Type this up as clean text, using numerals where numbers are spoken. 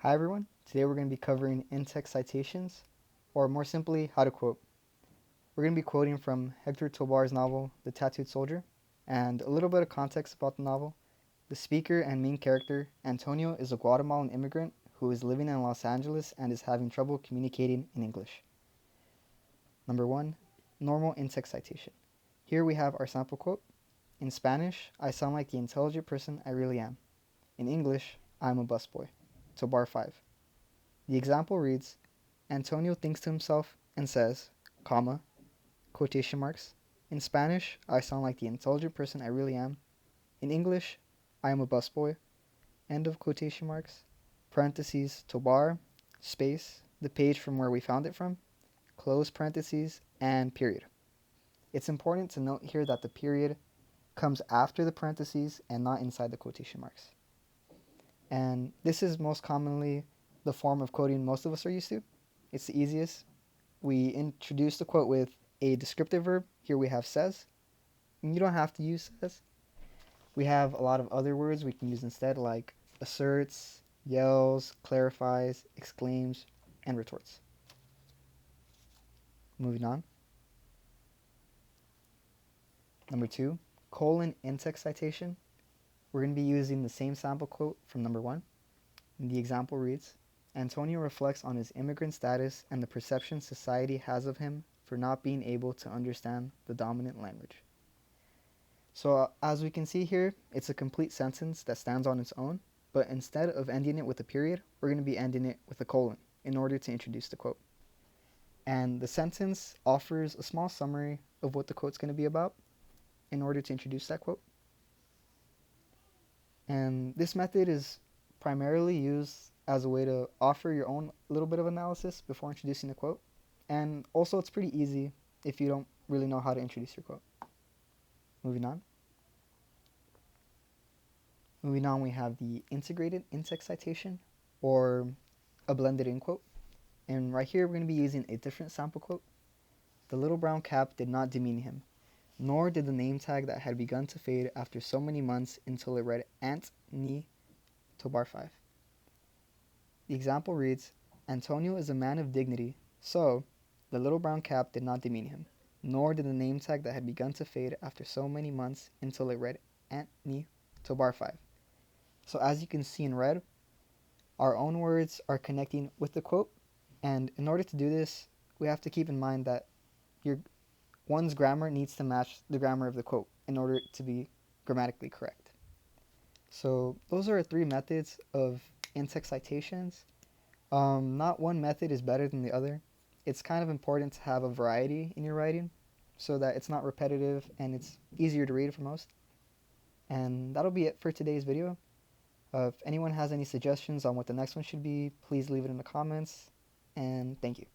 Hi everyone, today we're going to be covering in-text citations, or more simply, how to quote. We're going to be quoting from Hector Tobar's novel, The Tattooed Soldier, and a little bit of context about the novel. The speaker and main character, Antonio, is a Guatemalan immigrant who is living in Los Angeles and is having trouble communicating in English. Number 1, normal in-text citation. Here we have our sample quote. In Spanish, I sound like the intelligent person I really am. In English, I'm a busboy. Tobar 5. The example reads, Antonio thinks to himself and says, comma, quotation marks, in Spanish, I sound like the intelligent person I really am. In English, I am a busboy, end of quotation marks, parentheses, Tobar, space, the page from where we found it from, close parentheses, and period. It's important to note here that the period comes after the parentheses and not inside the quotation marks. And this is most commonly the form of quoting most of us are used to. It's the easiest. We introduce the quote with a descriptive verb. Here we have says. And you don't have to use says. We have a lot of other words we can use instead, like asserts, yells, clarifies, exclaims, and retorts. Moving on. Number 2, colon in-text citation. We're going to be using the same sample quote from number 1. And the example reads, Antonio reflects on his immigrant status and the perception society has of him for not being able to understand the dominant language. So as we can see here, it's a complete sentence that stands on its own, but instead of ending it with a period, we're going to be ending it with a colon in order to introduce the quote. And the sentence offers a small summary of what the quote's going to be about in order to introduce that quote. And this method is primarily used as a way to offer your own little bit of analysis before introducing the quote. And also it's pretty easy if you don't really know how to introduce your quote. Moving on. Moving on, we have the integrated in-text citation, or a blended in quote. And right here we're going to be using a different sample quote. The little brown cap did not demean him, nor did the name tag that had begun to fade after so many months until it read Ant Ni Tobar 5. The example reads, Antonio is a man of dignity, so the little brown cap did not demean him, nor did the name tag that had begun to fade after so many months until it read Ant Ni Tobar 5. So as you can see in red, our own words are connecting with the quote, and in order to do this, we have to keep in mind that one's grammar needs to match the grammar of the quote in order to be grammatically correct. So those are 3 methods of in-text citations. Not one method is better than the other. It's kind of important to have a variety in your writing so that it's not repetitive and it's easier to read for most. And that'll be it for today's video. If anyone has any suggestions on what the next one should be, please leave it in the comments, and thank you.